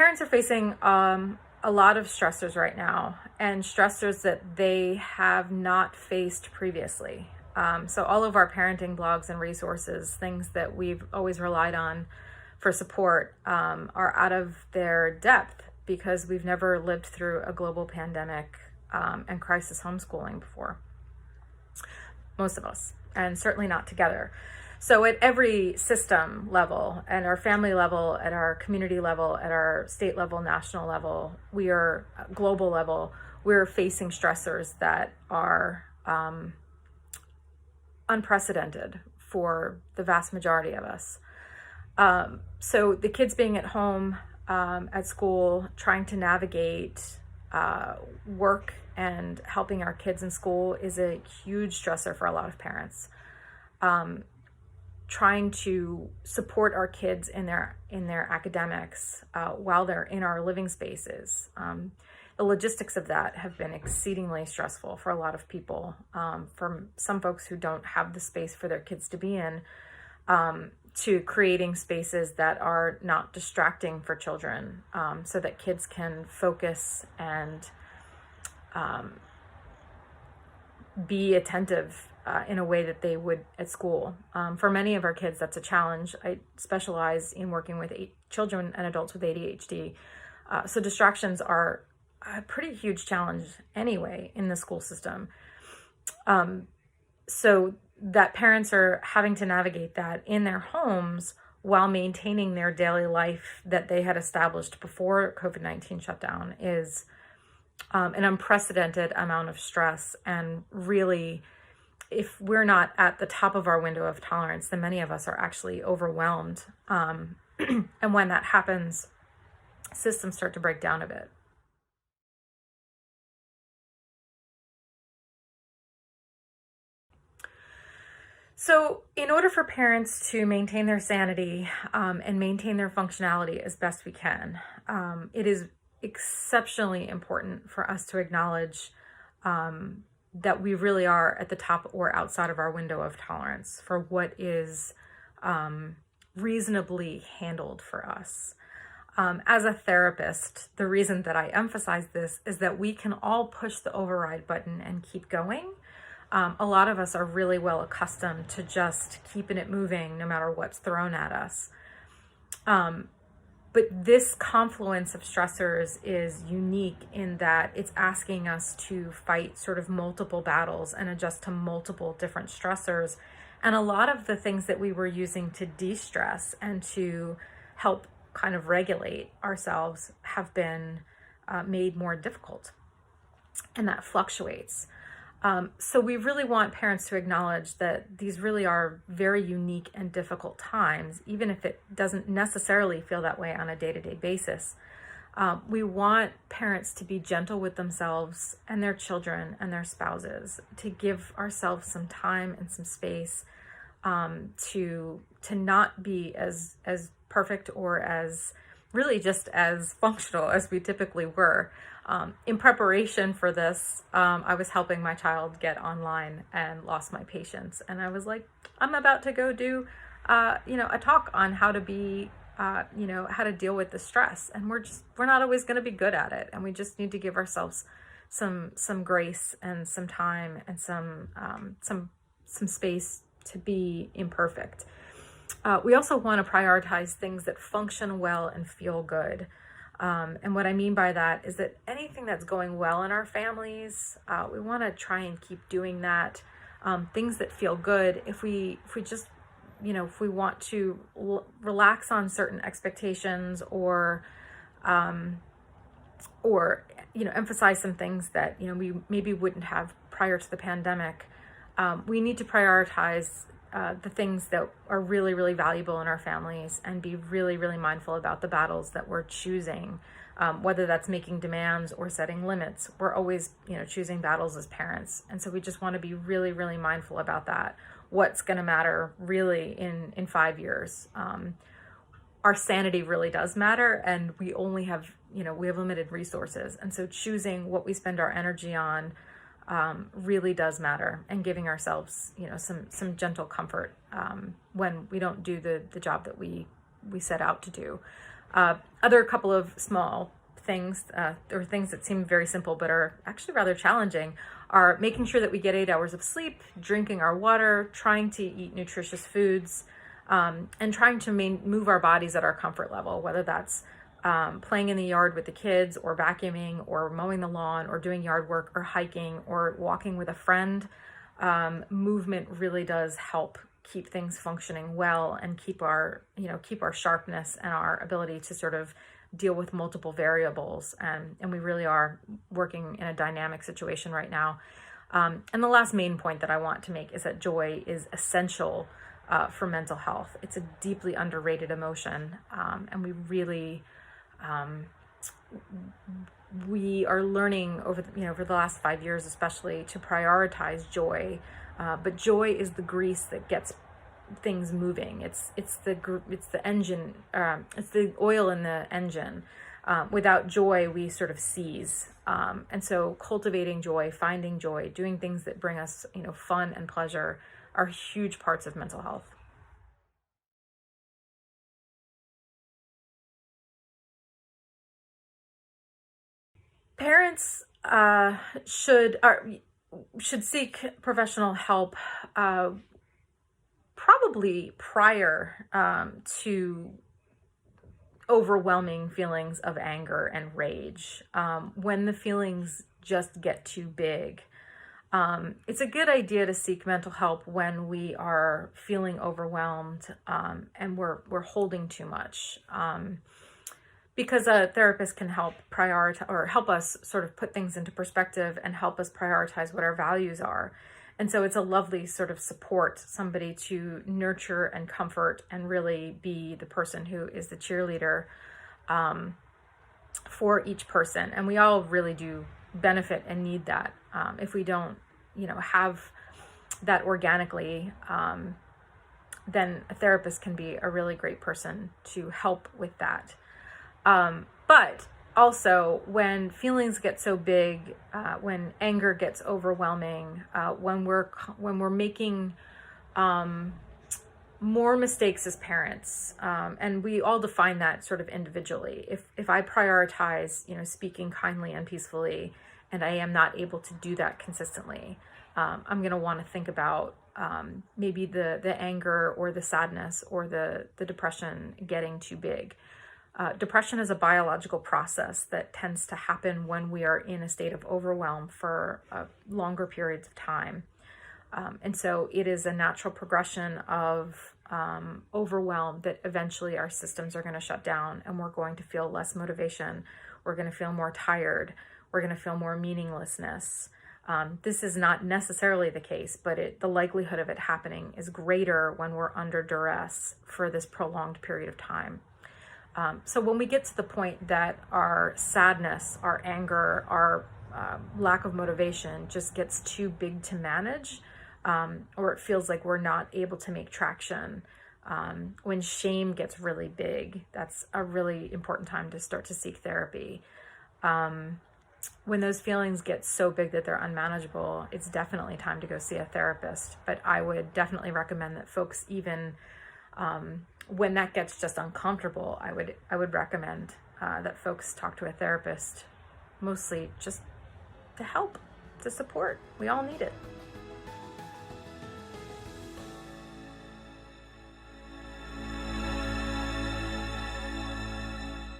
parents are facing a lot of stressors right now, and stressors that they have not faced previously. So all of our parenting blogs and resources, things that we've always relied on for support, are out of their depth because we've never lived through a global pandemic and crisis homeschooling before. Most of us, and certainly not together. So at every system level, at our family level, at our community level, at our state level, national level, global level, we're facing stressors that are unprecedented for the vast majority of us. So the kids being at home, at school, trying to navigate work and helping our kids in school is a huge stressor for a lot of parents. Trying to support our kids in their academics while they're in our living spaces. The logistics of that have been exceedingly stressful for a lot of people, from some folks who don't have the space for their kids to be in, to creating spaces that are not distracting for children, so that kids can focus and be attentive in a way that they would at school. For many of our kids, that's a challenge. I specialize in working with children and adults with ADHD. So distractions are a pretty huge challenge anyway in the school system. So that parents are having to navigate that in their homes while maintaining their daily life that they had established before COVID-19 shutdown is an unprecedented amount of stress. And really, if we're not at the top of our window of tolerance, then many of us are actually overwhelmed. And when that happens, systems start to break down a bit. So in order for parents to maintain their sanity and maintain their functionality as best we can, it is exceptionally important for us to acknowledge that we really are at the top or outside of our window of tolerance for what is reasonably handled for us. As a therapist, the reason that I emphasize this is that we can all push the override button and keep going. A lot of us are really well accustomed to just keeping it moving no matter what's thrown at us. But this confluence of stressors is unique in that it's asking us to fight sort of multiple battles and adjust to multiple different stressors. And a lot of the things that we were using to de-stress and to help kind of regulate ourselves have been made more difficult. And that fluctuates. So we really want parents to acknowledge that these really are very unique and difficult times, even if it doesn't necessarily feel that way on a day-to-day basis. We want parents to be gentle with themselves and their children and their spouses, to give ourselves some time and some space to not be as perfect or as really just as functional as we typically were. In preparation for this, I was helping my child get online and lost my patience. And I was like, I'm about to go do, a talk on how to be, how to deal with the stress. And we're not always going to be good at it. And we just need to give ourselves some grace and some time and some space to be imperfect. We also want to prioritize things that function well and feel good. And what I mean by that is that anything that's going well in our families, we want to try and keep doing that. Things that feel good. If we just, if we want to relax on certain expectations or emphasize some things that, we maybe wouldn't have prior to the pandemic, we need to prioritize the things that are really, really valuable in our families and be really, really mindful about the battles that we're choosing, whether that's making demands or setting limits. We're always, choosing battles as parents. And so we just want to be really, really mindful about that. What's going to matter really in 5 years. Our sanity really does matter, and we only have, we have limited resources. And so choosing what we spend our energy on really does matter, and giving ourselves, some gentle comfort when we don't do the job that we set out to do. Other couple of small things, or things that seem very simple but are actually rather challenging, are making sure that we get 8 hours of sleep, drinking our water, trying to eat nutritious foods, and trying to move our bodies at our comfort level, whether that's playing in the yard with the kids, or vacuuming, or mowing the lawn, or doing yard work, or hiking, or walking with a friend. Movement really does help keep things functioning well and keep our sharpness and our ability to sort of deal with multiple variables. And we really are working in a dynamic situation right now. And the last main point that I want to make is that joy is essential for mental health. It's a deeply underrated emotion, and we are learning over the last 5 years, especially, to prioritize joy. But joy is the grease that gets things moving. It's the engine. It's the oil in the engine. Without joy, we sort of seize. And so, cultivating joy, finding joy, doing things that bring us, fun and pleasure, are huge parts of mental health. Parents should seek professional help, probably prior to overwhelming feelings of anger and rage. When the feelings just get too big, it's a good idea to seek mental help when we are feeling overwhelmed, and we're holding too much. Because a therapist can help prioritize, or help us sort of put things into perspective and help us prioritize what our values are. And so it's a lovely sort of support, somebody to nurture and comfort and really be the person who is the cheerleader for each person. And we all really do benefit and need that. If we don't, have that organically, then a therapist can be a really great person to help with that. But also, when feelings get so big, when anger gets overwhelming, when we're making more mistakes as parents, and we all define that sort of individually. If I prioritize, speaking kindly and peacefully, and I am not able to do that consistently, I'm going to want to think about maybe the anger or the sadness or the depression getting too big. Depression is a biological process that tends to happen when we are in a state of overwhelm for longer periods of time. And so it is a natural progression of overwhelm that eventually our systems are going to shut down, and we're going to feel less motivation. We're going to feel more tired. We're going to feel more meaninglessness. This is not necessarily the case, but the likelihood of it happening is greater when we're under duress for this prolonged period of time. So when we get to the point that our sadness, our anger, our lack of motivation just gets too big to manage, or it feels like we're not able to make traction, when shame gets really big, that's a really important time to start to seek therapy. When those feelings get so big that they're unmanageable, it's definitely time to go see a therapist. But I would definitely recommend that folks, even when that gets just uncomfortable, I would recommend that folks talk to a therapist, mostly just to help, to support. We all need it.